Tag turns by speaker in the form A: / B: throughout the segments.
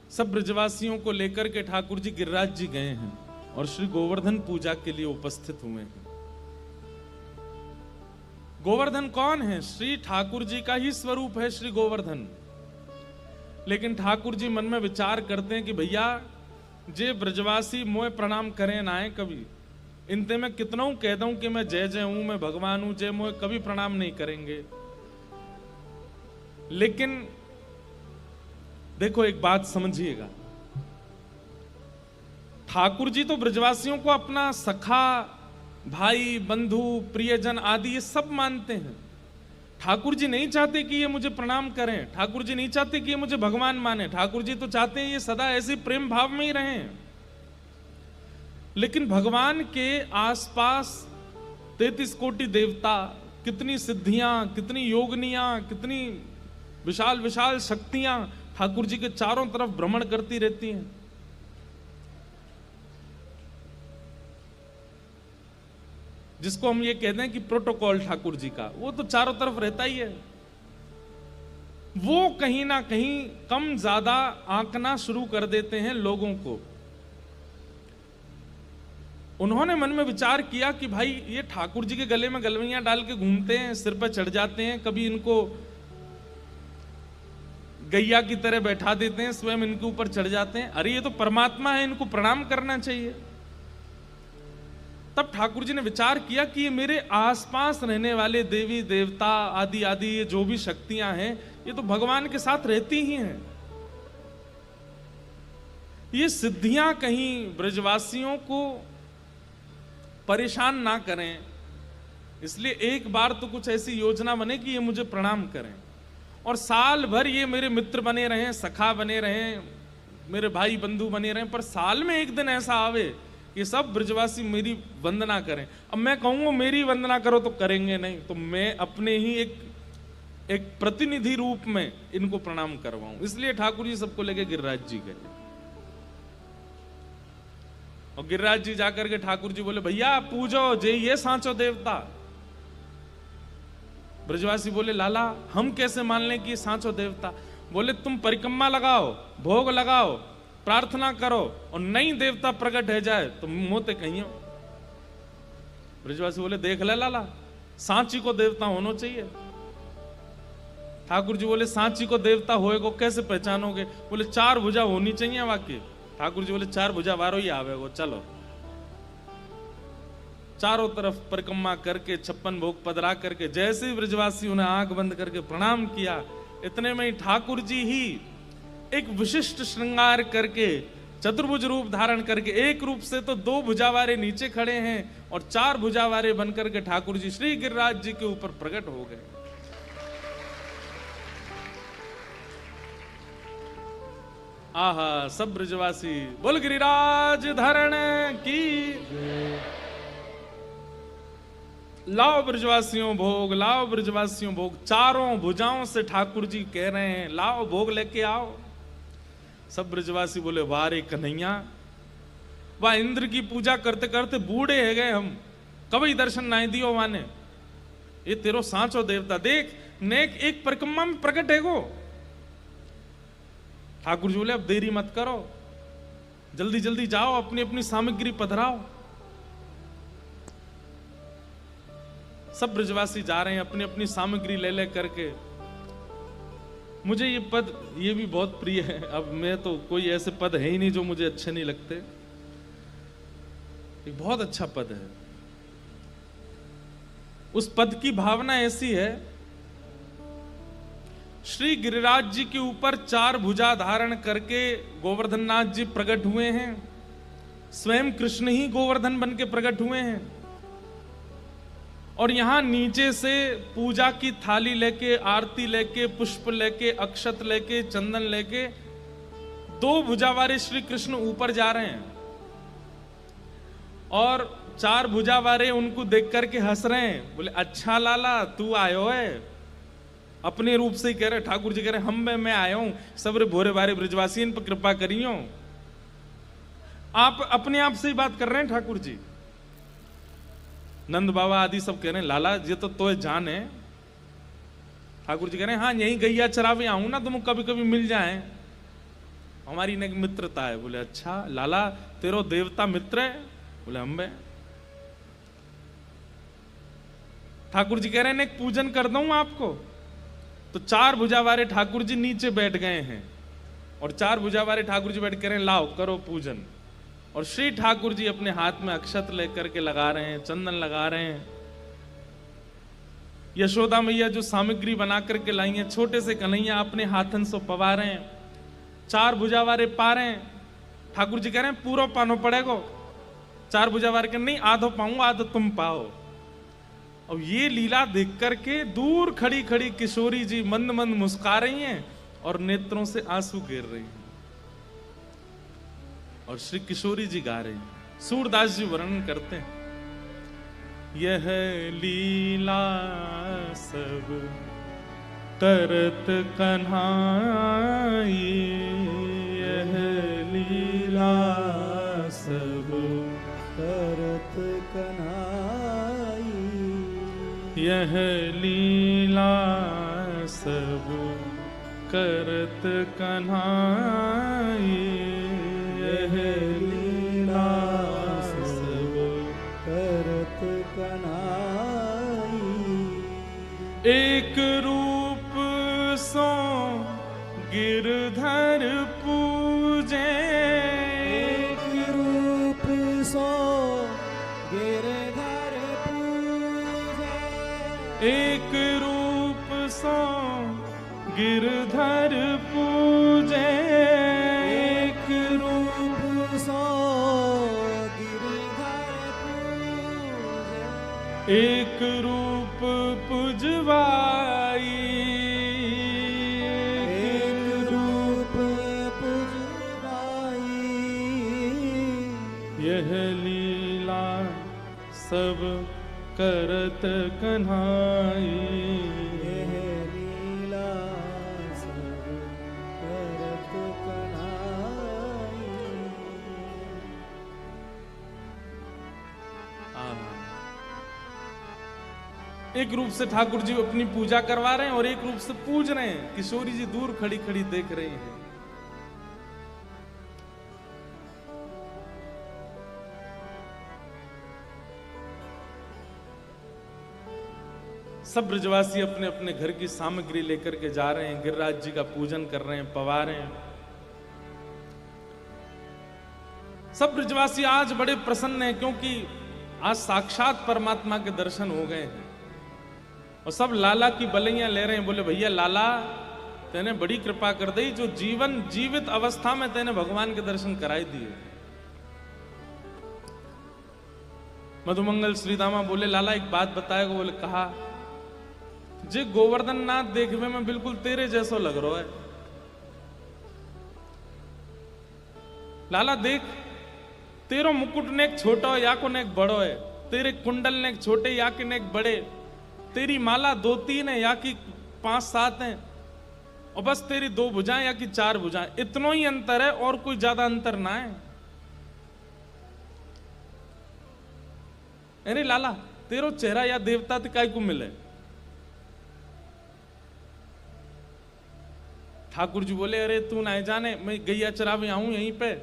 A: सब ब्रजवासियों को लेकर के ठाकुर जी गिरिराज जी गए हैं और श्री गोवर्धन पूजा के लिए उपस्थित हुए हैं। गोवर्धन कौन है? श्री ठाकुर जी का ही स्वरूप है श्री गोवर्धन। लेकिन ठाकुर जी मन में विचार करते हैं कि भैया जे ब्रजवासी मोए प्रणाम करें ना आए कभी, इनते मैं कितना कह दूं कि मैं जय जय हूं, मैं भगवान हूं, जय मोए कभी प्रणाम नहीं करेंगे। लेकिन देखो एक बात समझिएगा, ठाकुर जी तो ब्रजवासियों को अपना सखा, भाई, बंधु, प्रियजन आदि ये सब मानते हैं। ठाकुर जी नहीं चाहते कि ये मुझे प्रणाम करें, ठाकुर जी नहीं चाहते कि ये मुझे भगवान माने, ठाकुर जी तो चाहते हैं ये सदा ऐसे प्रेम भाव में ही रहें। लेकिन भगवान के आसपास 33 कोटि देवता, कितनी सिद्धियां, कितनी योगनियां, कितनी विशाल विशाल शक्तियां ठाकुर जी के चारों तरफ भ्रमण करती रहती हैं। जिसको हम ये कहते हैं कि प्रोटोकॉल ठाकुर जी का, वो तो चारों तरफ रहता ही है। वो कहीं ना कहीं कम ज्यादा आंकना शुरू कर देते हैं लोगों को। उन्होंने मन में विचार किया कि भाई ये ठाकुर जी के गले में गलवैयां डाल के घूमते हैं, सिर पर चढ़ जाते हैं, कभी इनको गैया की तरह बैठा देते हैं, स्वयं इनके ऊपर चढ़ जाते हैं। अरे ये तो परमात्मा है, इनको प्रणाम करना चाहिए। तब ठाकुर जी ने विचार किया कि ये मेरे आसपास रहने वाले देवी देवता आदि आदि ये जो भी शक्तियां हैं, ये तो भगवान के साथ रहती ही हैं। ये सिद्धियां कहीं ब्रजवासियों को परेशान ना करें, इसलिए एक बार तो कुछ ऐसी योजना बने कि ये मुझे प्रणाम करें और साल भर ये मेरे मित्र बने रहें, सखा बने रहें, मेरे भाई बंधु बने रहें, पर साल में एक दिन ऐसा आवे कि सब ब्रजवासी मेरी वंदना करें। अब मैं कहूंगा मेरी वंदना करो तो करेंगे नहीं, तो मैं अपने ही एक प्रतिनिधि रूप में इनको प्रणाम करवाऊं। इसलिए ठाकुर जी सबको लेके गिरिराज जी गए और गिरिराज जी जाकर के ठाकुर जी बोले भैया पूजो जे ये सांचो देवता। ब्रजवासी बोले लाला हम कैसे मान लें कि सांचो देवता? बोले तुम परिक्रमा लगाओ, भोग लगाओ, प्रार्थना करो और नई देवता प्रकट है जाए तो मोते कहियो। ब्रजवासी बोले देख ले लाला, सांची को देवता होना चाहिए। ठाकुर जी बोले सांची को देवता होएगो कैसे पहचानोगे? बोले 4 भुजा होनी चाहिए वाकई। ठाकुर जी बोले 4 भुजा वारो ही आवेगो, चलो। चारों तरफ परिक्रमा करके 56 भोग पधरा करके जैसे ही ब्रजवासी उन्हें आंख बंद करके प्रणाम किया, इतने में ही ठाकुर जी ही एक विशिष्ट श्रृंगार करके चतुर्भुज रूप धारण करके, एक रूप से तो 2 भुजावारे नीचे खड़े हैं और 4 भुजावारे बनकर के ठाकुर जी श्री गिरिराज जी के ऊपर प्रकट हो गए। आहा, सब ब्रजवासी बोल गिरिराज धरण की। लाओ ब्रजवासियों भोग, लाओ ब्रजवासियों भोग। चारों भुजाओं से ठाकुर जी कह रहे हैं लाओ भोग लेके आओ। सब ब्रजवासी बोले वाह रे कन्हैया, वाह इंद्र की पूजा करते करते बूढ़े है गए हम, कभी दर्शन नहीं दियो माने। ये तेरो सांचो देवता देख नेक एक परिक्रमा में प्रकट है गो। ठाकुर जी बोले अब देरी मत करो, जल्दी जल्दी जाओ, अपनी अपनी सामग्री पधराओ। सब ब्रजवासी जा रहे हैं अपनी अपनी सामग्री ले ले करके। मुझे ये पद ये भी बहुत प्रिय है। अब मैं तो कोई ऐसे पद है ही नहीं जो मुझे अच्छे नहीं लगते। एक बहुत अच्छा पद है। उस पद की भावना ऐसी है, श्री गिरिराज जी के ऊपर 4 भुजा धारण करके गोवर्धन नाथ जी प्रकट हुए हैं। स्वयं कृष्ण ही गोवर्धन बन के प्रकट हुए हैं और यहां नीचे से पूजा की थाली लेके, आरती लेके, पुष्प लेके, अक्षत लेके, चंदन लेके 2 भुजा वाले श्री कृष्ण ऊपर जा रहे हैं और 4 भुजा वाले उनको देख करके हंस रहे हैं। बोले अच्छा लाला तू आयो है। अपने रूप से ही कह रहे, ठाकुर जी कह रहे हम मैं आया हूं, सबरे भोरे बारे ब्रजवासी इन पर कृपा करियो। आप अपने आप से ही बात कर रहे हैं ठाकुर जी। नंद बाबा आदि सब कह रहे हैं लाला ये तो जान है। ठाकुर जी कह रहे हैं हाँ यही गैया चरावे आऊं ना, तुम कभी कभी मिल जाए। हमारी एक मित्रता है। बोले अच्छा लाला तेरो देवता मित्र है? बोले हम बे। ठाकुर जी कह रहे हैं एक पूजन कर दूं आपको। तो 4 भुजा वाले ठाकुर जी नीचे बैठ गए हैं और 4 भुजा वाले ठाकुर जी बैठ कर लाओ करो पूजन। और श्री ठाकुर जी अपने हाथ में अक्षत लेकर के लगा रहे हैं, चंदन लगा रहे हैं। यशोदा मैया जो सामग्री बना करके लाई है, छोटे से कन्हैया अपने हाथन से पवा रहे हैं। 4 भुजा वाले पा रहे हैं। ठाकुर जी कह रहे हैं पूरा पानो पड़ेगो। 4 भुजा वाले नहीं आधो पाऊंगा, आधो तुम पाओ। और ये लीला देख करके दूर खड़ी खड़ी किशोरी जी मंद मंद मुस्कुरा रही हैं और नेत्रों से आंसू गिर रही हैं। और श्री किशोरी जी गा रही हैं। सूरदास जी वर्णन करते हैं, यह लीला सब तरत कन्हाई, यह लीला सब
B: तरत कन्हाई,
A: यह लीला सब करत कन्हाई, यह लीला सब
B: करत कन्हाई।
A: एक रूप सो गिरधर पूजे,
B: एक रूप सो गिरधर पूजे,
A: एक रूप सो गिरधर पूजे,
B: एक रूप सो गिरधर पूजे,
A: एक रूप पुजवाई,
B: एक रूप पुजवाई,
A: यह लीला सब करत कन्हाई,
B: यह लीला सब करत कन्हाई।
A: एक रूप से ठाकुर जी अपनी पूजा करवा रहे हैं और एक रूप से पूज रहे हैं। किशोरी जी दूर खड़ी खड़ी देख रही हैं। सब ब्रजवासी अपने अपने घर की सामग्री लेकर के जा रहे हैं, गिरिराज जी का पूजन कर रहे हैं, पवा रहे हैं। सब ब्रजवासी आज बड़े प्रसन्न हैं क्योंकि आज साक्षात परमात्मा के दर्शन हो गए हैं। और सब लाला की बलैयां ले रहे हैं। बोले भैया लाला तेने बड़ी कृपा कर दी, जो जीवित अवस्था में तेने भगवान के दर्शन कराई दिए। मधुमंगल श्रीदामा बोले लाला एक बात बताएगा? बोले कहा, जे गोवर्धन नाथ देखने में बिल्कुल तेरे जैसो लग रहा है। लाला देख, तेरो मुकुट ने एक छोटा या को ने एक बड़ो है, तेरे कुंडल ने एक छोटे या के ने एक बड़े, तेरी माला 2-3 है या कि 5-7 है, और बस तेरी 2 भुजाएं या कि 4 भुजाएं, इतना ही अंतर है और कोई ज्यादा अंतर ना है। अरे लाला तेरो चेहरा या देवता ते काय को मिले? ठाकुर जी बोले अरे तू ना जाने, मैं गैया चरावे आऊं यहीं पे,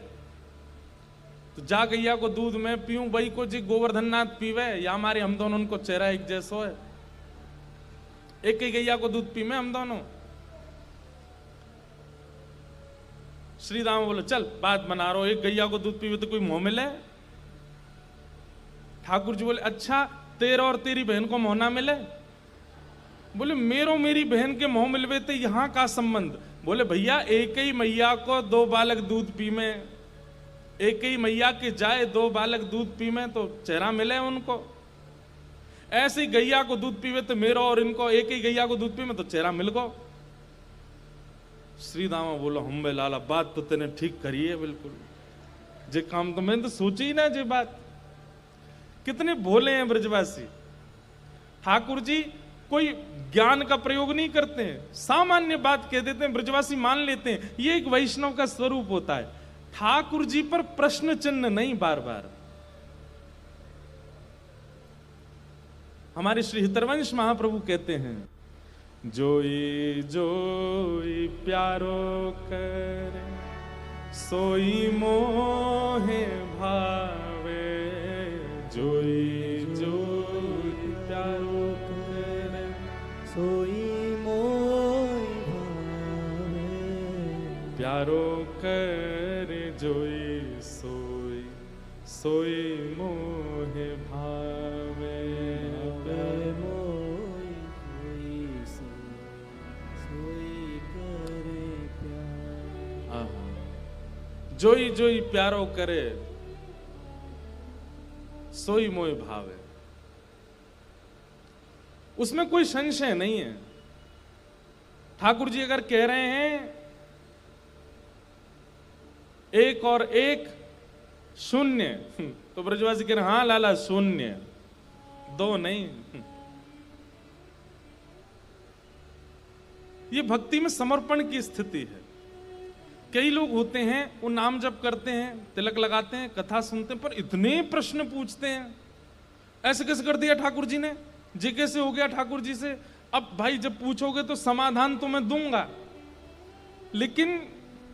A: तो जा गैया को दूध में पीऊं, वही को जी गोवर्धन नाथ पीवे, या हमारे हम दोनों उनको चेहरा एक जैसो है, एक ही गैया को दूध पीवे हम दोनों। श्री राम बोले चल बात बना रहा हो, एक गैया को दूध पीवे तो कोई मोह मिले? ठाकुर जी बोले अच्छा तेरा और तेरी बहन को मोह ना मिले? बोले मेरो मेरी बहन के मोह मिलवे तो यहां का संबंध? बोले भैया एक ही मैया को 2 बालक दूध पी में, एक ही मैया के जाए 2 बालक दूध पी में तो चेहरा मिले उनको। ऐसे ही गैया को दूध पीवे तो मेरो और इनको एक ही गैया को दूध पी में तो चेहरा मिल गो। श्री दामा बोलो हम बे लाला बात तो तेने ठीक करी है बिल्कुल, जे काम तो मैंने तो सोची ही ना जे बात। कितने भोले हैं ब्रजवासी। ठाकुर जी कोई ज्ञान का प्रयोग नहीं करते हैं, सामान्य बात कह देते हैं, ब्रजवासी मान लेते हैं। ये एक वैष्णव का स्वरूप होता है। ठाकुर जी पर प्रश्न चिन्ह नहीं बार बार। हमारे श्री हितरवंश महाप्रभु कहते हैं जोई जोई प्यारो करे सोई मोहे भावे, जोई जोई प्यारो करे,
B: सोई मोहि भावे,
A: प्यारो करे जोई सोई, सोई मोहे भावे।
B: भावे मोहि कोई सोई करे प्यार।
A: आहा। जोई जोई प्यारो करे, सोई मोह भावे। उसमें कोई संशय नहीं है। ठाकुर जी अगर कह रहे हैं एक और एक शून्य, तो ब्रजवासी कह रहे हैं हाँ लाला शून्य, दो नहीं। ये भक्ति में समर्पण की स्थिति है। कई लोग होते हैं वो नाम जप करते हैं, तिलक लगाते हैं, कथा सुनते हैं, पर इतने प्रश्न पूछते हैं, ऐसे कैसे कर दिया ठाकुर जी ने, जे कैसे हो गया ठाकुर जी से। अब भाई जब पूछोगे तो समाधान तो मैं दूंगा, लेकिन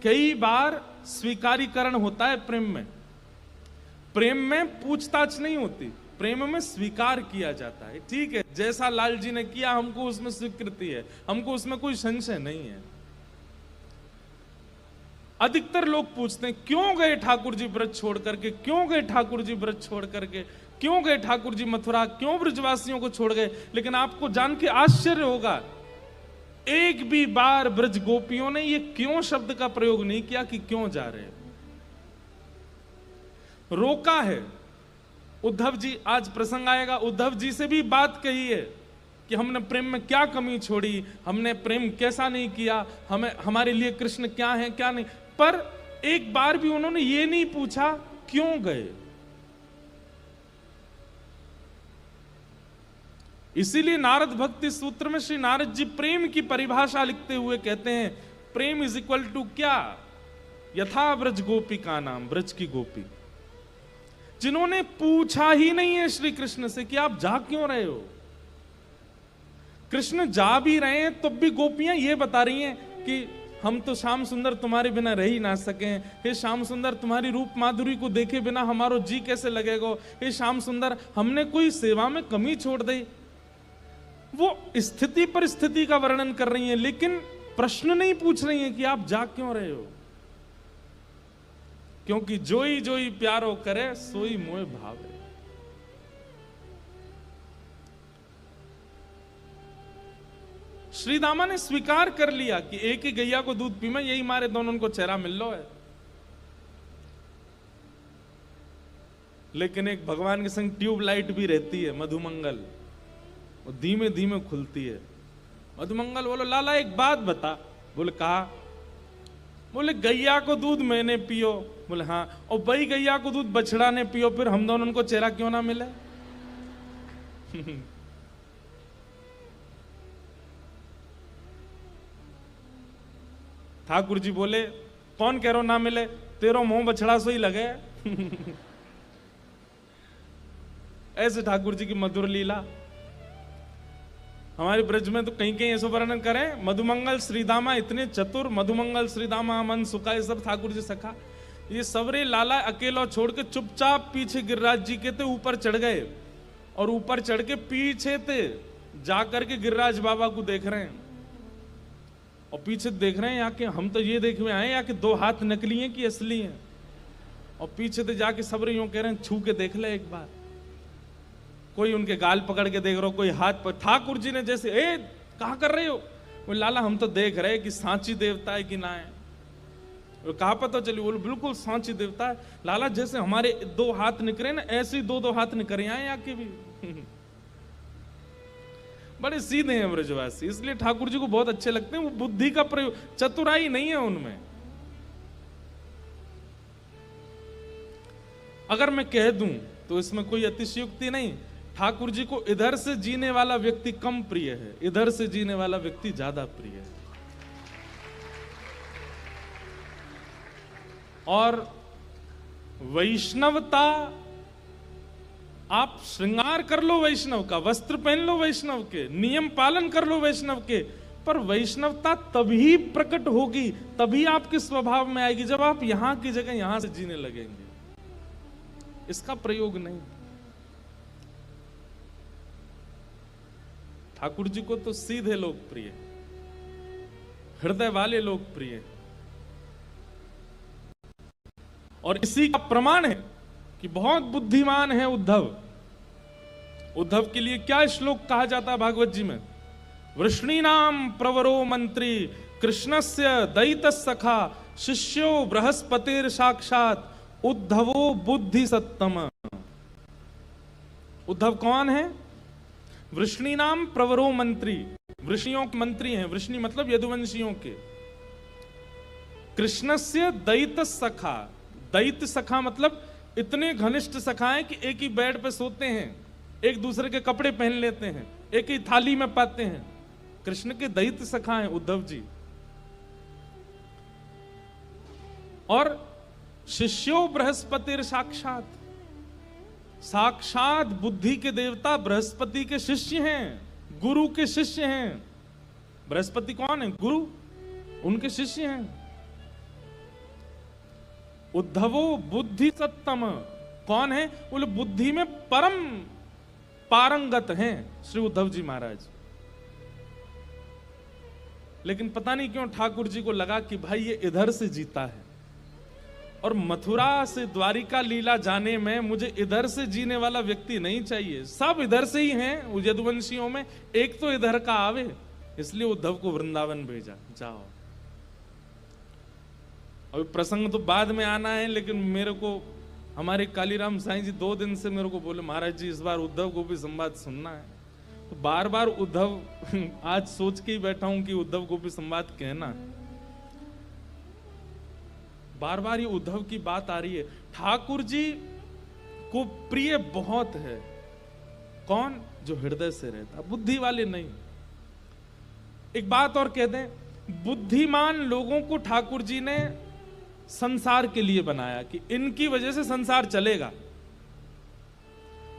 A: कई बार स्वीकारीकरण होता है प्रेम में। प्रेम में पूछताछ नहीं होती, प्रेम में स्वीकार किया जाता है। ठीक है, जैसा लाल जी ने किया हमको उसमें स्वीकृति है, हमको उसमें कोई संशय नहीं है। अधिकतर लोग पूछते हैं क्यों गए ठाकुर जी ब्रज छोड़ करके, क्यों गए ठाकुर जी ब्रज छोड़ करके, क्यों गए ठाकुर जी मथुरा, क्यों ब्रजवासियों को छोड़ गए। लेकिन आपको जान के आश्चर्य होगा, एक भी बार ब्रज गोपियों ने ये क्यों शब्द का प्रयोग नहीं किया कि क्यों जा रहे हैं। रोका है। उद्धव जी, आज प्रसंग आएगा, उद्धव जी से भी बात कही है कि हमने प्रेम में क्या कमी छोड़ी, हमने प्रेम कैसा नहीं किया, हमें हमारे लिए कृष्ण क्या है क्या नहीं। पर एक बार भी उन्होंने ये नहीं पूछा क्यों गए। इसीलिए नारद भक्ति सूत्र में श्री नारद जी प्रेम की परिभाषा लिखते हुए कहते हैं, प्रेम इज इक्वल टू क्या, यथा ब्रज गोपी का नाम, ब्रज की गोपी, जिन्होंने पूछा ही नहीं है श्री कृष्ण से कि आप जा क्यों रहे हो। कृष्ण जा भी रहे हैं तब भी गोपियां ये बता रही हैं कि हम तो श्याम सुंदर तुम्हारे बिना रह ही ना सके, हे श्याम सुंदर तुम्हारी रूप माधुरी को देखे बिना हमारो जी कैसे लगेगा, हे श्याम सुंदर हमने कोई सेवा में कमी छोड़ दी। वो स्थिति परिस्थिति का वर्णन कर रही हैं, लेकिन प्रश्न नहीं पूछ रही हैं कि आप जा क्यों रहे हो। क्योंकि जोई जोई प्यारो करे, सोई मोह भावे। श्री दामा ने स्वीकार कर लिया कि एक ही गैया को दूध पी में, यही मारे दोनों को चेहरा मिल लो है। लेकिन एक भगवान के संग ट्यूबलाइट भी रहती है, मधुमंगल, वो धीमे धीमे खुलती है। मधुमंगल बोलो लाला एक बात बता। बोले कहा। बोले गैया को दूध मैंने पियो। बोले हाँ, और वही गैया को दूध बछड़ा ने पियो, फिर हम दोनों को चेहरा क्यों ना मिले। ठाकुर जी बोले कौन कह रहा ना मिले, तेरो मुंह बछड़ा सो ही लगे। ऐसे ठाकुर जी की मधुर लीला। हमारे ब्रज में तो कहीं कहीं ऐसा वर्णन करें, मधुमंगल श्रीदामा इतने चतुर, मधुमंगल श्रीदामा मन सुखा, ये सब ठाकुर जी सखा, ये सबरे लाला अकेला छोड़ के चुपचाप पीछे गिरिराज जी के थे ऊपर चढ़ गए, और ऊपर चढ़ के पीछे थे जाकर के गिरिराज बाबा को देख रहे हैं, और पीछे देख रहे हैं यहाँ के, हम तो ये देखे आए यहाँ के दो हाथ नकली हैं कि असली हैं, और पीछे थे जाके सबरे यूं कह रहे हैं छू के देख ले एक बार। कोई उनके गाल पकड़ के देख रहा हो, कोई हाथ पर। ठाकुर जी ने जैसे ए कहा कर रहे हो, वो लाला हम तो देख रहे कि सांची देवता है कि ना है। वो कहा पता चली, बोलो बिल्कुल सांची देवता है लाला, जैसे हमारे दो हाथ निकले ना ऐसे ही दो हाथ निकले आए आके भी। बड़े सीधे हैं ब्रजवासी, इसलिए ठाकुर जी को बहुत अच्छे लगते हैं। वो बुद्धि का प्रयोग, चतुराई नहीं है उनमें। अगर मैं कह दूं तो इसमें कोई अतिशयोक्ति नहीं, ठाकुर जी को इधर से जीने वाला व्यक्ति कम प्रिय है, इधर से जीने वाला व्यक्ति ज्यादा प्रिय है। और वैष्णवता, आप श्रृंगार कर लो वैष्णव का, वस्त्र पहन लो वैष्णव के, नियम पालन कर लो वैष्णव के, पर वैष्णवता तभी प्रकट होगी, तभी आपके स्वभाव में आएगी जब आप यहां की जगह यहां से जीने लगेंगे, इसका प्रयोग नहीं। ठाकुर जी को तो सीधे लोग प्रिय, हृदय वाले लोग प्रिय, और इसी का प्रमाण है कि बहुत बुद्धिमान है उद्धव। उद्धव के लिए क्या श्लोक कहा जाता है भागवत जी में? वृष्णीनाम प्रवरो मंत्री कृष्णस्य दैत सखा शिष्यो बृहस्पतिर साक्षात उद्धवो बुद्धि सत्तम। उद्धव कौन है? वृष्णीनाम प्रवरो मंत्री, वृष्णियों के मंत्री हैं, वृष्णि मतलब यदुवंशियों के। कृष्णस्य दैत सखा, दैत सखा मतलब इतने घनिष्ठ सखा हैं कि एक ही बेड पे सोते हैं, एक दूसरे के कपड़े पहन लेते हैं, एक ही थाली में पाते हैं। कृष्ण के दैत सखा हैं उद्धव जी। और शिष्यो बृहस्पतिर साक्षात, साक्षात बुद्धि के देवता बृहस्पति के शिष्य हैं, गुरु के शिष्य हैं। बृहस्पति कौन है? गुरु, उनके शिष्य हैं। उद्धवो बुद्धि सत्तम, कौन है? बोले बुद्धि में परम पारंगत हैं श्री उद्धव जी महाराज। लेकिन पता नहीं क्यों ठाकुर जी को लगा कि भाई ये इधर से जीता है, और मथुरा से द्वारिका लीला जाने में मुझे इधर से जीने वाला व्यक्ति नहीं चाहिए, सब इधर से ही हैं यदुवंशियों में, एक तो इधर का आवे। इसलिए उद्धव को वृंदावन भेजा, जाओ। अभी प्रसंग तो बाद में आना है, लेकिन मेरे को हमारे कालीराम साईं जी 2 दिन से मेरे को बोले महाराज जी इस बार उद्धव गोपी संवाद सुनना है। तो बार बार उद्धव आज सोच के ही बैठा हूं कि उद्धव गोपी संवाद कहना है। बार बार ये उद्धव की बात आ रही है। ठाकुर जी को प्रिय बहुत है कौन? जो हृदय से रहता, बुद्धि वाले नहीं। एक बात और कह दें, बुद्धिमान लोगों को ठाकुर जी ने संसार के लिए बनाया कि इनकी वजह से संसार चलेगा।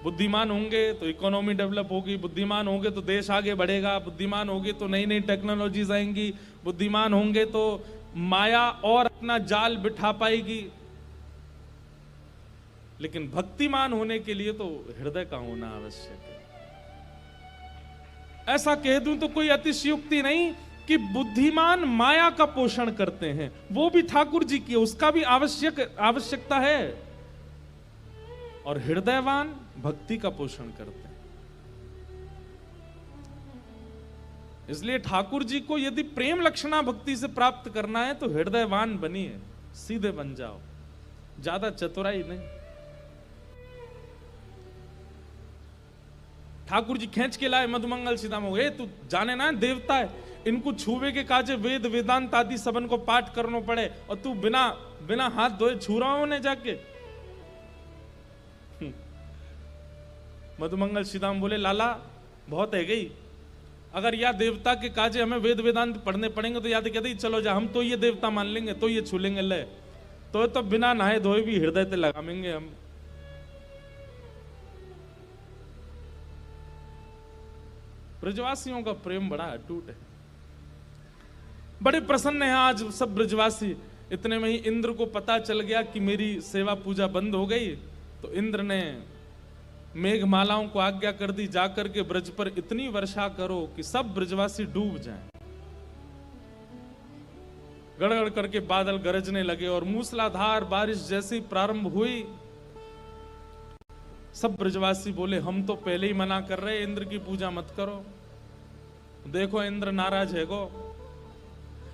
A: बुद्धिमान होंगे तो इकोनॉमी डेवलप होगी, बुद्धिमान होंगे तो देश आगे बढ़ेगा, बुद्धिमान होंगे तो नई नई टेक्नोलॉजीज आएंगी, बुद्धिमान होंगे तो माया और अपना जाल बिठा पाएगी। लेकिन भक्तिमान होने के लिए तो हृदय का होना आवश्यक है। ऐसा कह दूं तो कोई अतिशयोक्ति नहीं कि बुद्धिमान माया का पोषण करते हैं, वो भी ठाकुर जी की, उसका भी आवश्यकता है। और हृदयवान भक्ति का पोषण करते हैं। इसलिए ठाकुर जी को यदि प्रेम लक्षणा भक्ति से प्राप्त करना है तो हृदयवान बनिए, सीधे बन जाओ, ज्यादा चतुराई नहीं। ठाकुर जी खींच के लाए मधुमंगल सीतामऊ, तू जाने ना देवता है, इनको छुवे के काजे वेद वेदांत आदि सबन को पाठ करना पड़े, और तू बिना बिना हाथ धोए छू रहा होने जाके। मधुमंगल सीताम बोले लाला बहुत है गई, अगर या देवता के काजे हमें वेद वेदांत पढ़ने पड़ेंगे तो याद कहते चलो जा, हम तो ये देवता मान लेंगे, तो ये छू लेंगे, ले तो बिना नहाए धोए भी हृदय ते लगाएंगे हम। ब्रजवासियों का प्रेम बड़ा अटूट है, बड़े प्रसन्न हैं आज सब ब्रजवासी। इतने में ही इंद्र को पता चल गया कि मेरी सेवा पूजा बंद हो गई, तो इंद्र ने मेघमालाओं को आज्ञा कर दी, जाकर के ब्रज पर इतनी वर्षा करो कि सब ब्रजवासी डूब जाएं। गड़गड़ करके बादल गरजने लगे और मूसलाधार बारिश जैसी प्रारंभ हुई। सब ब्रजवासी बोले हम तो पहले ही मना कर रहे, इंद्र की पूजा मत करो, देखो इंद्र नाराज है गो।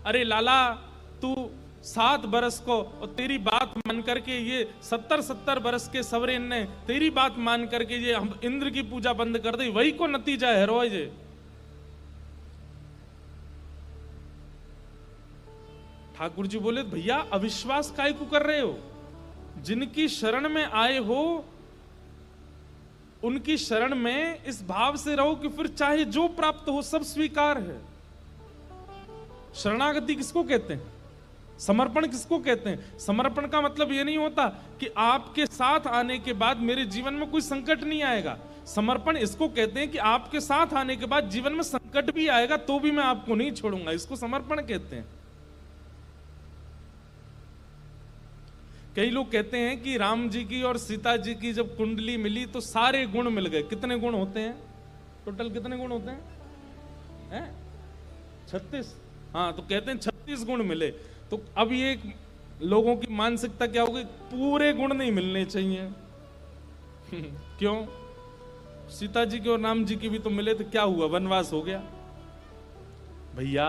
A: अरे लाला तू 7 बरस को और तेरी बात मान करके ये 70 बरस के सवरेन ने तेरी बात मान करके ये हम इंद्र की पूजा बंद कर दी, वही को नतीजा है रोज। ठाकुर जी बोले भैया अविश्वास काहे को कर रहे हो, जिनकी शरण में आए हो उनकी शरण में इस भाव से रहो कि फिर चाहे जो प्राप्त हो सब स्वीकार है। शरणागति किसको कहते हैं? समर्पण किसको कहते हैं? समर्पण का मतलब यह नहीं होता कि आपके साथ आने के बाद मेरे जीवन में कोई संकट नहीं आएगा। समर्पण इसको कहते हैं कि आपके साथ आने के बाद जीवन में संकट भी आएगा तो भी मैं आपको नहीं छोड़ूंगा, इसको समर्पण कहते हैं। कई लोग कहते हैं कि राम जी की और सीता जी की जब कुंडली मिली तो सारे गुण मिल गए। कितने गुण होते हैं टोटल, कितने गुण होते हैं? 36। हाँ, तो कहते हैं 36 गुण मिले। तो अब ये लोगों की मानसिकता क्या होगी, पूरे गुण नहीं मिलने चाहिए। क्यों? सीता जी के और राम जी की भी तो मिले, तो क्या हुआ, वनवास हो गया? भैया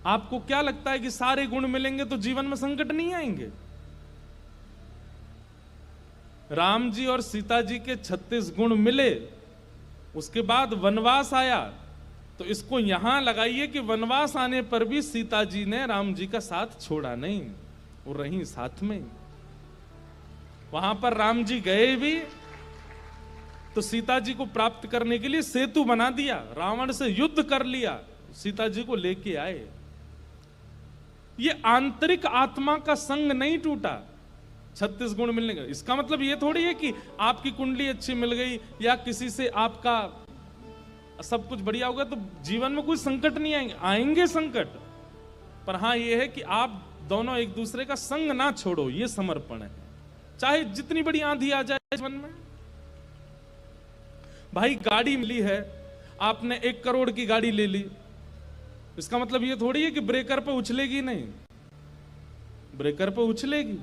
A: आपको क्या लगता है कि सारे गुण मिलेंगे तो जीवन में संकट नहीं आएंगे? राम जी और सीता जी के 36 गुण मिले, उसके बाद वनवास आया, तो इसको यहां लगाइए कि वनवास आने पर भी सीता जी ने राम जी का साथ छोड़ा नहीं, वो रही साथ में। वहां पर राम जी गए भी तो सीता जी को प्राप्त करने के लिए सेतु बना दिया, रावण से युद्ध कर लिया, सीता जी को लेके आए। ये आंतरिक आत्मा का संग नहीं टूटा 36 गुण मिलने का। इसका मतलब ये थोड़ी है कि आपकी कुंडली अच्छी मिल गई या किसी से आपका सब कुछ बढ़िया होगा तो जीवन में कोई संकट नहीं आएंगे। आएंगे संकट, पर हां ये है कि आप दोनों एक दूसरे का संग ना छोड़ो, ये समर्पण है। चाहे जितनी बड़ी आंधी आ जाए जीवन में। भाई गाड़ी मिली है, आपने 1 करोड़ की गाड़ी ले ली, इसका मतलब ये थोड़ी है कि ब्रेकर पे उछलेगी नहीं, ब्रेकर पे उछलेगी।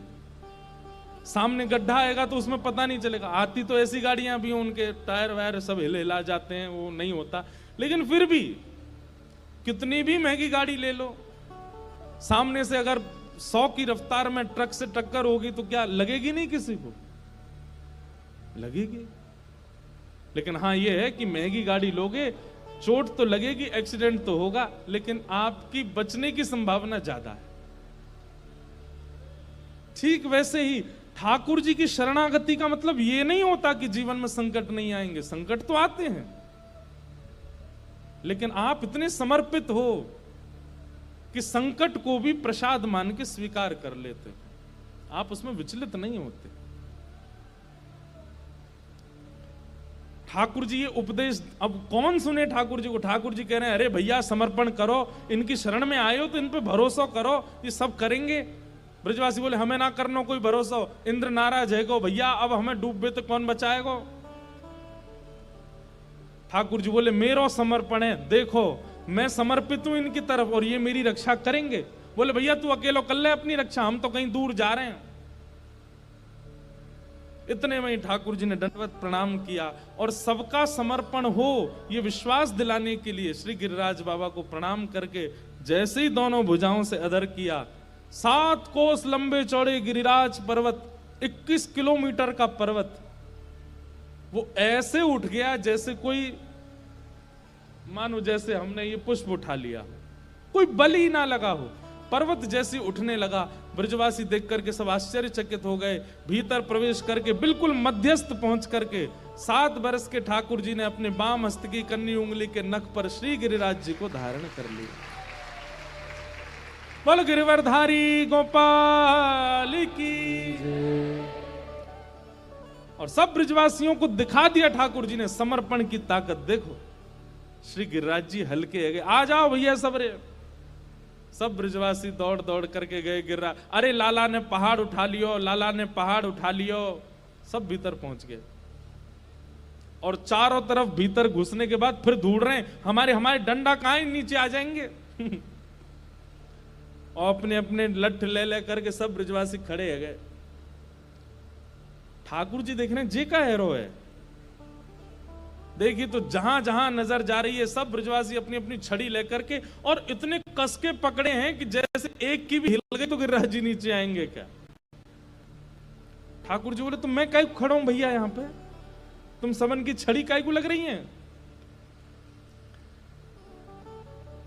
A: सामने गड्ढा आएगा तो उसमें पता नहीं चलेगा। आती तो ऐसी गाड़ियां भी उनके टायर वायर सब हिला जाते हैं, वो नहीं होता। लेकिन फिर भी कितनी भी महंगी गाड़ी ले लो, सामने से अगर 100 की रफ्तार में ट्रक से टक्कर होगी तो क्या लगेगी? नहीं, किसी को लगेगी। लेकिन हाँ ये है कि महंगी गाड़ी लोगे, चोट तो लगेगी, एक्सीडेंट तो होगा, लेकिन आपकी बचने की संभावना ज्यादा है। ठीक वैसे ही ठाकुर जी की शरणागति का मतलब ये नहीं होता कि जीवन में संकट नहीं आएंगे। संकट तो आते हैं, लेकिन आप इतने समर्पित हो कि संकट को भी प्रसाद मान के स्वीकार कर लेते, आप उसमें विचलित नहीं होते। ठाकुर जी ये उपदेश, अब कौन सुने ठाकुर जी को? ठाकुर जी कह रहे हैं अरे भैया समर्पण करो, इनकी शरण में आए हो तो इन पे भरोसा करो, ये सब करेंगे। ब्रजवासी बोले हमें ना करना कोई भरोसा हो, इंद्र नाराज है गो भैया, अब हमें डूबे तो कौन बचाएगो? ठाकुर जी बोले मेरो समर्पण है, देखो मैं समर्पित हूं इनकी तरफ और ये मेरी रक्षा करेंगे। बोले भैया तू अकेलो कर ले अपनी रक्षा, हम तो कहीं दूर जा रहे हैं। इतने में ही ठाकुर जी ने दंडवत प्रणाम किया और सबका समर्पण हो ये विश्वास दिलाने के लिए श्री गिरिराज बाबा को प्रणाम करके जैसे ही दोनों भुजाओं से अदर किया, 7 कोस लंबे चौड़े गिरिराज पर्वत, 21 किलोमीटर का पर्वत, वो ऐसे उठ गया जैसे कोई, मानो जैसे हमने ये पुष्प उठा लिया, कोई बल ही ना लगा हो। पर्वत जैसे उठने लगा। ब्रजवासी देख करके सब आश्चर्यचकित हो गए। भीतर प्रवेश करके बिल्कुल मध्यस्थ पहुंच करके 7 वर्ष के ठाकुर जी ने अपने बाम हस्त की कन्नी उंगली के नख पर श्री गिरिराज जी को धारण कर लिया। बोल गिरिवरधारी गोपाल की। और सब ब्रजवासियों को दिखा दिया ठाकुर जी ने समर्पण की ताकत। देखो श्री गिरिराज जी हल्के है गए, आ जाओ भैया सब रे। सब ब्रजवासी दौड़ दौड़ करके गए गिरिराज। अरे लाला ने पहाड़ उठा लियो, लाला ने पहाड़ उठा लियो। सब भीतर पहुंच गए और चारों तरफ भीतर घुसने के बाद फिर ढूंढ रहे हैं हमारे हमारे डंडा कहां है, नीचे आ जाएंगे। और अपने अपने लठ ले ले करके सब ब्रजवासी खड़े है गए। ठाकुर जी देख रहे हैं जे का हेरो है। देखिए तो जहां जहां नजर जा रही है सब ब्रजवासी अपनी अपनी छड़ी लेकर के और इतने कसके पकड़े हैं कि जैसे एक की भी हिल गई तो गिरिराज जी नीचे आएंगे क्या। ठाकुर जी बोले तो मैं काहे खड़ा हूं भैया यहां पे, तुम समन की छड़ी काहे को लग रही है।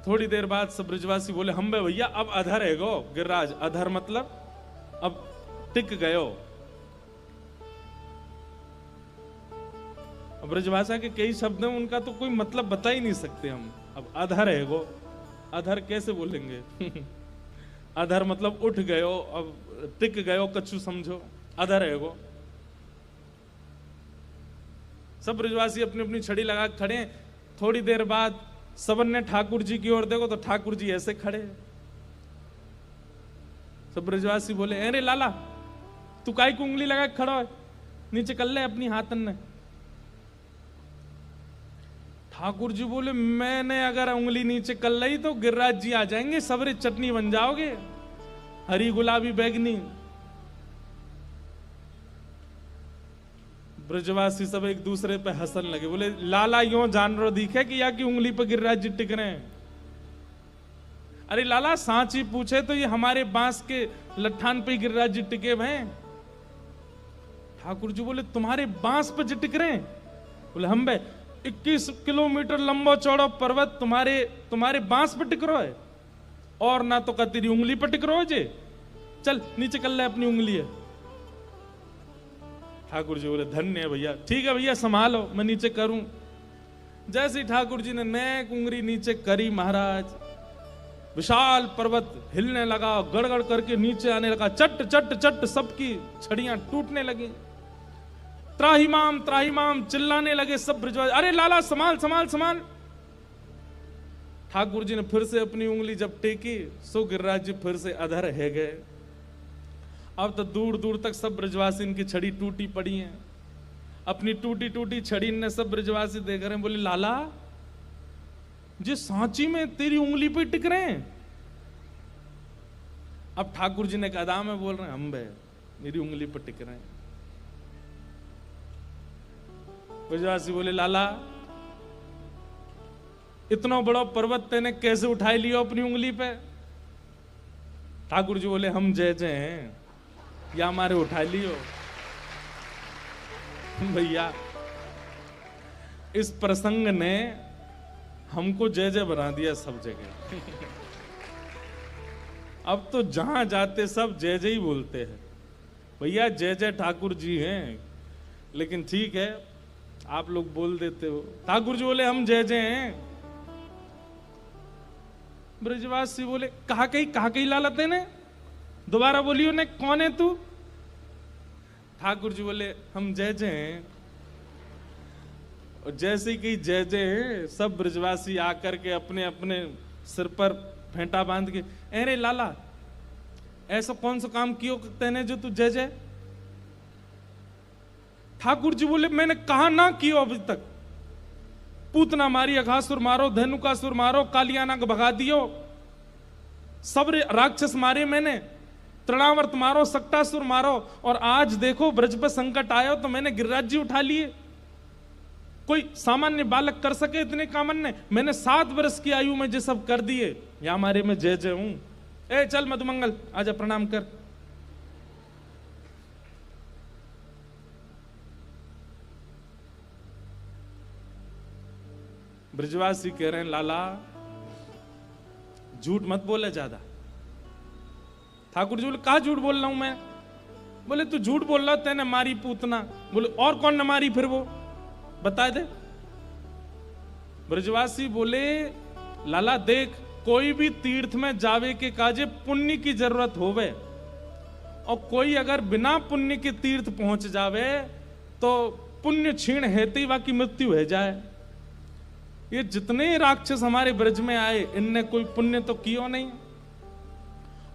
A: थोड़ी देर बाद सब ब्रजवासी बोले हम भैया अब अधर है गो गिरिराज। अधर मतलब अब टिक गयो। ब्रजभाषा के कई शब्द हैं उनका तो कोई मतलब बता ही नहीं सकते हम। अब अधर है वो, अधर कैसे बोलेंगे। अधर मतलब उठ गयो, अब टिक गयो कछु समझो, अधर है वो। सब ब्रजवासी अपनी अपनी छड़ी लगा के खड़े हैं। थोड़ी देर बाद सबन ने ठाकुर जी की ओर देखो तो ठाकुर जी ऐसे खड़े हैं। सब ब्रजवासी बोले, अरे लाला तू काई को उंगली लगा के खड़ा है, नीचे कर ले अपनी हाथन ने। ठाकुर जी बोले, मैंने अगर उंगली नीचे कर ली तो गिरिराज जी आ जाएंगे, सबरे चटनी बन जाओगे, हरी गुलाबी बैगनी। ब्रजवासी सब एक दूसरे पे हंसन लगे, बोले लाला यूं जानवर दिखे कि या की उंगली पर गिरिराज जी टिक रहे हैं। अरे लाला सांची पूछे तो ये हमारे बांस के लट्ठान पे गिरिराज जी टिके हुए हैं। ठाकुर जी बोले, तुम्हारे बांस पे जी टिक रहे हैं? बोले हम बे 21 किलोमीटर लंबा चौड़ा पर्वत तुम्हारे बांस पे टिक रहा है, और ना तो का तेरी उंगली पे टिक रहा है जे। चल नीचे कर ले अपनी उंगली है। ठाकुर जी बोले, धन्य है भैया, ठीक है भैया संभालो, मैं नीचे करूं। जैसे ही ठाकुर जी ने नेक उंगली नीचे करी महाराज, विशाल पर्वत हिलने लगा, गड़गड़ करके नीचे आने लगा, चट चट चट सबकी छड़ियां टूटने लगी। त्राहिमाम चिल्लाने लगे सब ब्रजवासी, अरे लाला संभाल संभाल संभाल। ठाकुर जी ने फिर से अपनी उंगली जब टेकी, सो गिरिराज जी फिर से अधर है गए। अब तो दूर दूर तक सब ब्रजवासी इनकी छड़ी टूटी पड़ी है। अपनी टूटी टूटी छड़ी ने सब ब्रजवासी देख रहे हैं, बोले लाला जी सांची में तेरी उंगली पे टिक रहे हैं। अब ठाकुर जी ने एक अदा में बोल रहे हैं, हम बे मेरी उंगली पर टिक रहे हैं। ब्रजवासी बोले, लाला इतना बड़ा पर्वत तेने कैसे उठाई लियो अपनी उंगली पे? ठाकुर जी बोले, हम जय जय हैं या हमारे उठा लियो। भैया इस प्रसंग ने हमको जय जय बना दिया सब जगह। अब तो जहां जाते सब जय जय ही बोलते हैं। भैया जय जय ठाकुर जी हैं, लेकिन ठीक है आप लोग बोल देते हो। ठाकुर जी बोले, हम जय जय हैं। ब्रजवासी बोले, कहा कही लाला तेने, दोबारा बोलियो ने, कौन है तू? ठाकुर जी बोले, हम जय जय हैं। और जैसे कि जय जय हैं, सब ब्रजवासी आकर के अपने अपने सिर पर फेंटा बांध के, अरे लाला ऐसा कौन सा काम कियो तेने जो तू जय जय? ठाकुर जी बोले, मैंने कहा ना कियो अभी तक। पूतना मारी, अघासुर मारो, धेनुकासुर मारो, कालियाना को भगा दियो, सब राक्षस मारे मैंने, तृणावर्त मारो, सक्टासुर मारो, और आज देखो ब्रज पर संकट आयो तो मैंने गिरिराज जी उठा लिए। कोई सामान्य बालक कर सके इतने कामन ने? मैंने 7 वर्ष की आयु में ये सब कर दिए, या हमारे में जय जय हूं। ए चल मधुमंगल आजा प्रणाम कर। ब्रजवासी कह रहे हैं, लाला झूठ मत बोले ज्यादा। ठाकुर जी बोले, कहा झूठ बोल रहा हूं मैं? बोले तू झूठ बोल रहा, तेने मारी पूतना। बोले और कौन ने मारी फिर, वो बता दे। ब्रजवासी बोले, लाला देख, कोई भी तीर्थ में जावे के काजे पुण्य की जरूरत होवे, और कोई अगर बिना पुण्य के तीर्थ पहुंच जावे तो पुण्य क्षीण हेते ही बाकी मृत्यु है जाए। ये जितने राक्षस हमारे ब्रज में आए, इनने कोई पुण्य तो कियो नहीं,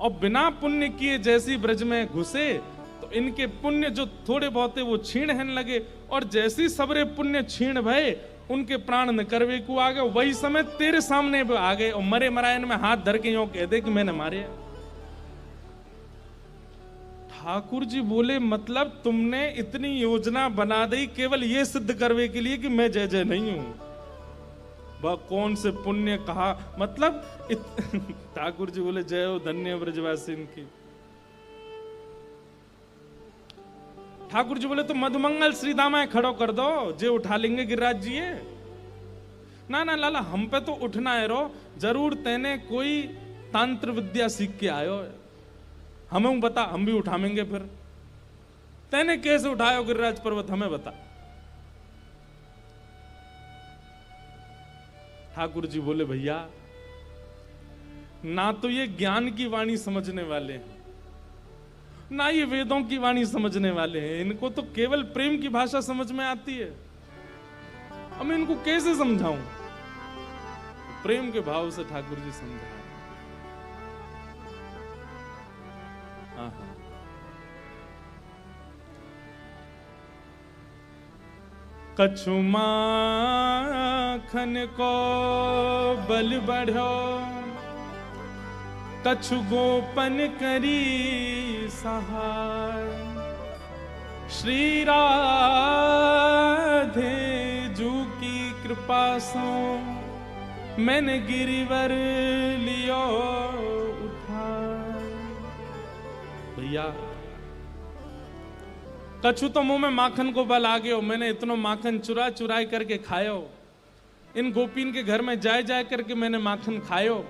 A: और बिना पुण्य किए जैसी ब्रज में घुसे तो इनके पुण्य जो थोड़े बहुत वो छीण हन लगे, और जैसी सबरे पुण्य छीण भय उनके प्राण न करवे को आ गए। वही समय तेरे सामने भी आ गए और मरे मरायन में हाथ धर के यूं कह दे कि मैंने मारे। ठाकुर जी बोले, मतलब तुमने इतनी योजना बना दी केवल ये सिद्ध करवे के लिए कि मैं जय जय नहीं हूं? वह कौन से पुण्य कहा, मतलब ठाकुर जी बोले, जय हो धन्य ब्रजवासी इनकी। ठाकुर जी बोले, तो मधुमंगल श्री दामा खड़ो कर दो, जे उठा लेंगे गिरिराज जी। ना ना लाला, हम पे तो उठना है रो, जरूर तेने कोई तंत्र विद्या सीख के आयो, हमें बता, हम भी उठाएंगे। फिर तेने कैसे उठायो गिरिराज पर्वत, हमें बता। ठाकुर जी बोले, भैया ना तो ये ज्ञान की वाणी समझने वाले हैं, ना ये वेदों की वाणी समझने वाले हैं, इनको तो केवल प्रेम की भाषा समझ में आती है। अब मैं इनको कैसे समझाऊं? प्रेम के भाव से ठाकुर जी समझाए। कछु माखन को बल बढ़ो, कछु गोपन करी सहाय। श्री राधे जू की कृपा सो मैंने गिरिवर लियो उठाए। भैया कछु तो मुंह में माखन को बल आ गयो, मैंने इतनो माखन चुरा चुराई करके खायो। इन गोपीन के घर में जाए जाए करके मैंने माखन खायो।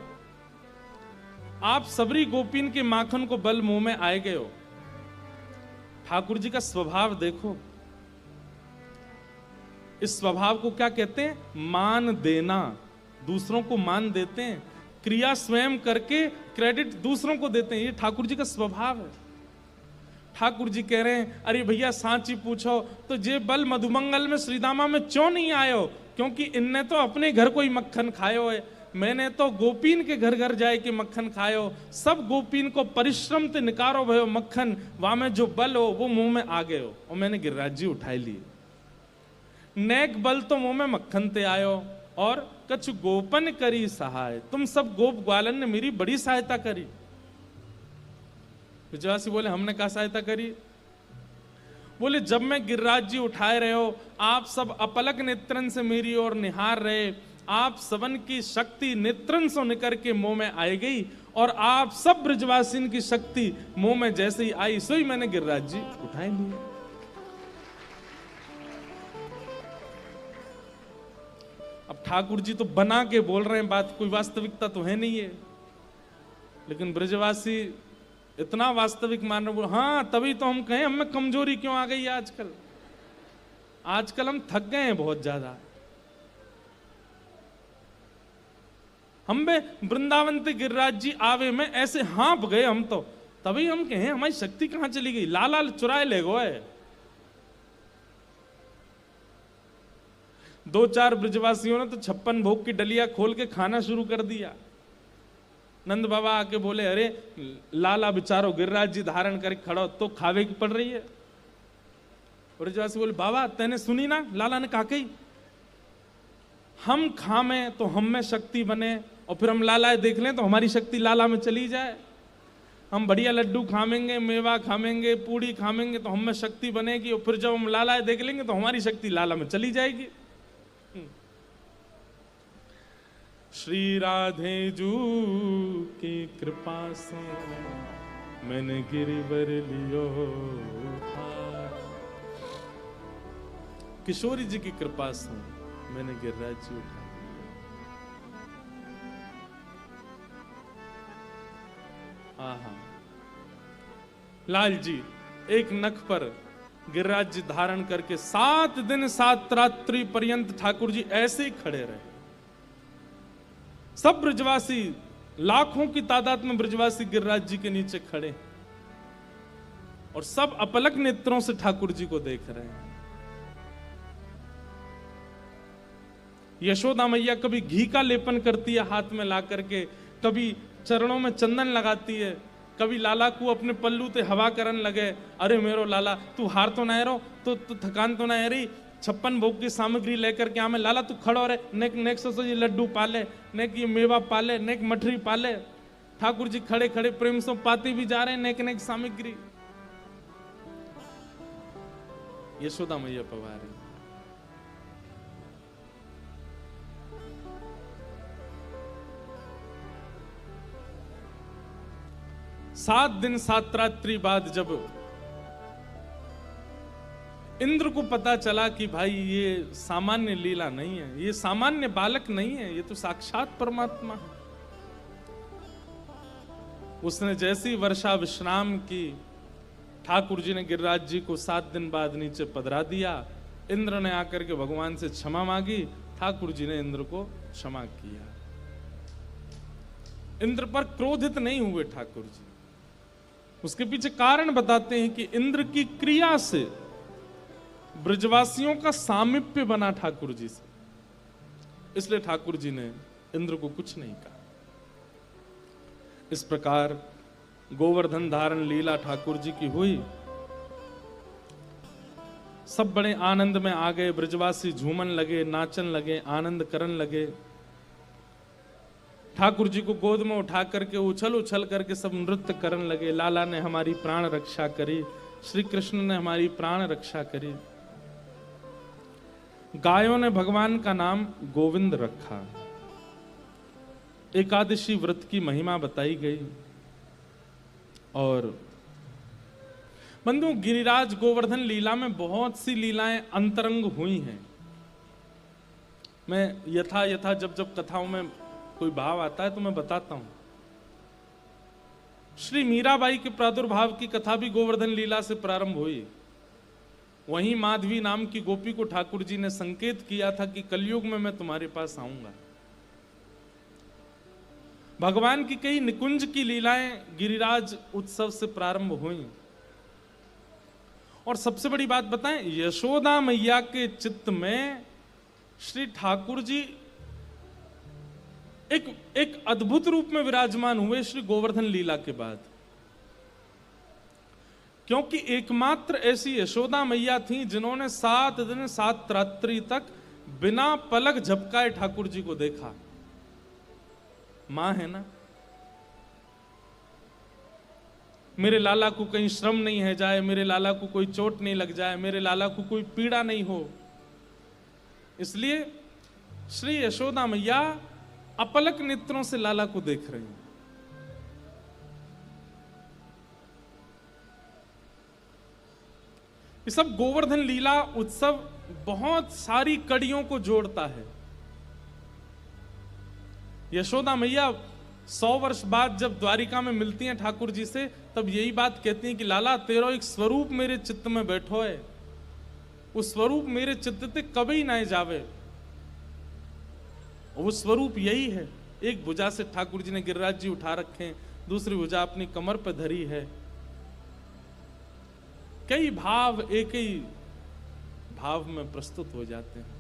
A: आप सबरी गोपीन के माखन को बल मुंह में आए गए हो। ठाकुर जी का स्वभाव देखो, इस स्वभाव को क्या कहते हैं? मान देना। दूसरों को मान देते हैं, क्रिया स्वयं करके क्रेडिट दूसरों को देते हैं। ये ठाकुर जी का स्वभाव है। ठाकुर जी कह रहे हैं, अरे भैया सांची पूछो तो जे बल मधुमंगल में श्रीदामा में क्यों नहीं आयो? क्योंकि इनने तो अपने घर कोई मक्खन खायो है, मैंने तो गोपीन के घर घर जाए के मक्खन खायो। सब गोपीन को परिश्रम ते निकारो भयो मक्खन, वहां में जो बल हो वो मुंह में आ गए हो और मैंने गिरिराज जी उठाई लिए। नेक बल तो मुंह में मक्खन ते आयो और कछु गोपन करी सहाय। तुम सब गोप ग्वालन ने मेरी बड़ी सहायता करी। विजयवासी बोले, हमने क्या सहायता करी? बोले, जब मैं गिरिराज जी उठाए रहे हो, आप सब अपलक नेत्रन से मेरी ओर निहार रहे, आप सबन की शक्ति नेत्रन से निकर के मुंह में आई गई और आप सब ब्रजवासिन की शक्ति मुंह में जैसे ही आई सो ही मैंने गिरिराज जी उठाए लिए। अब ठाकुर जी तो बना के बोल रहे हैं बात, कोई वास्तविकता तो है नहीं है, लेकिन ब्रजवासी इतना वास्तविक मान रहे। हाँ, तभी तो हम कहें हमें कमजोरी क्यों आ गई आजकल। आजकल हम थक गए हैं बहुत ज्यादा। हम बे वृंदावन ते गिरिराज जी आवे में ऐसे हाँप गए हम तो, तभी हम कहें हमारी शक्ति कहां चली गई। लाला चुराए ले गए। दो चार ब्रजवासियों ने तो 56 भोग की डलिया खोल के खाना शुरू कर दिया। नंद बाबा आके बोले, अरे लाला बेचारो गिरिराज जी धारण करके खड़ो तो खावे की पड़ रही है। ब्रजवासी बोले, बाबा तेने सुनी ना लाला ने कहा कही, हम खामे तो हम में शक्ति बने और फिर हम लाला देख लें तो हमारी शक्ति लाला में चली जाए। हम बढ़िया लड्डू खामेंगे, मेवा खामेंगे, पूड़ी खामेंगे तो हम में शक्ति बनेगी और फिर जब हम लाला देख लेंगे तो हमारी शक्ति लाला में चली जाएगी। श्री राधे जू की कृपा से मैंने गिरिवर लियो उठाए। किशोरी जी की कृपा से मैंने गिरिराज जी उठाए। आहा, लाल जी एक नख पर गिरिराज जी धारण करके 7 दिन 7 रात्रि पर्यंत ठाकुर जी ऐसे ही खड़े रहे। सब ब्रजवासी, लाखों की तादाद में ब्रजवासी गिरिराज जी के नीचे खड़े और सब अपलक नेत्रों से ठाकुर जी को देख रहे हैं। यशोदा मैया कभी घी का लेपन करती है हाथ में ला करके, कभी चरणों में चंदन लगाती है, कभी लाला को अपने पल्लू ते हवा करन लगे। अरे मेरो लाला तू हार तो ना रो, तो थकान तो ना रही, 56 भोग की सामग्री लेकर के आमे लाला तू खड़ो रे, नेक नेक सो ये लड्डू पाले, नेक ये मेवा पाले, नेक मठरी पाले। ठाकुर जी खड़े खड़े प्रेम से पाते भी जा रहे हैं नेक नेक सामग्री। यशोदा मैया पवारी। 7 दिन 7 रात्रि बाद जब इंद्र को पता चला कि भाई ये सामान्य लीला नहीं है, ये सामान्य बालक नहीं है, ये तो साक्षात परमात्मा है। उसने जैसी वर्षा विश्राम की, ठाकुर जी ने गिरिराज जी को 7 दिन बाद नीचे पधरा दिया। इंद्र ने आकर के भगवान से क्षमा मांगी, ठाकुर जी ने इंद्र को क्षमा किया। इंद्र पर क्रोधित नहीं हुए ठाकुर जी। उसके पीछे कारण बताते हैं कि इंद्र की क्रिया से ब्रजवासियों का सामीप्य बना ठाकुर जी से। इसलिए ठाकुर जी ने इंद्र को कुछ नहीं कहा। इस प्रकार गोवर्धन धारण लीला ठाकुर जी की हुई। सब बड़े आनंद में आ गए, ब्रजवासी झूमन लगे, नाचन लगे, आनंद करन लगे। ठाकुर जी को गोद में उठा करके उछल उछल करके सब नृत्य करन लगे। लाला ने हमारी प्राण रक्षा करी, श्री कृष्ण ने हमारी प्राण रक्षा करी। गायों ने भगवान का नाम गोविंद रखा। एकादशी व्रत की महिमा बताई गई। और बंधु, गिरिराज गोवर्धन लीला में बहुत सी लीलाएं अंतरंग हुई हैं। मैं यथा यथा जब जब कथाओं में कोई भाव आता है तो मैं बताता हूं। श्री मीराबाई के प्रादुर्भाव की कथा भी गोवर्धन लीला से प्रारंभ हुई। वहीं माधवी नाम की गोपी को ठाकुर जी ने संकेत किया था कि कलयुग में मैं तुम्हारे पास आऊंगा। भगवान की कई निकुंज की लीलाएं गिरिराज उत्सव से प्रारंभ हुई। और सबसे बड़ी बात बताएं, यशोदा मैया के चित्त में श्री ठाकुर जी एक अद्भुत रूप में विराजमान हुए श्री गोवर्धन लीला के बाद। क्योंकि एकमात्र ऐसी यशोदा मैया थी जिन्होंने 7 दिन 7 रात्रि तक बिना पलक झपकाए ठाकुर जी को देखा। मां है ना, मेरे लाला को कहीं श्रम नहीं है जाए, मेरे लाला को कोई चोट नहीं लग जाए, मेरे लाला को कोई पीड़ा नहीं हो। इसलिए श्री यशोदा मैया अपलक नेत्रों से लाला को देख रही हैं। ये सब गोवर्धन लीला उत्सव बहुत सारी कड़ियों को जोड़ता है। यशोदा मैया 100 वर्ष बाद जब द्वारिका में मिलती हैं ठाकुर जी से, तब यही बात कहती हैं कि लाला तेरो एक स्वरूप मेरे चित्त में बैठो है, वो स्वरूप मेरे चित्त ते कभी ना जावे। वो स्वरूप यही है। एक भुजा से ठाकुर जी ने गिरिराज जी उठा रखे हैं, दूसरी भुजा अपनी कमर पर धरी है। कई भाव एक ही भाव में प्रस्तुत हो जाते हैं।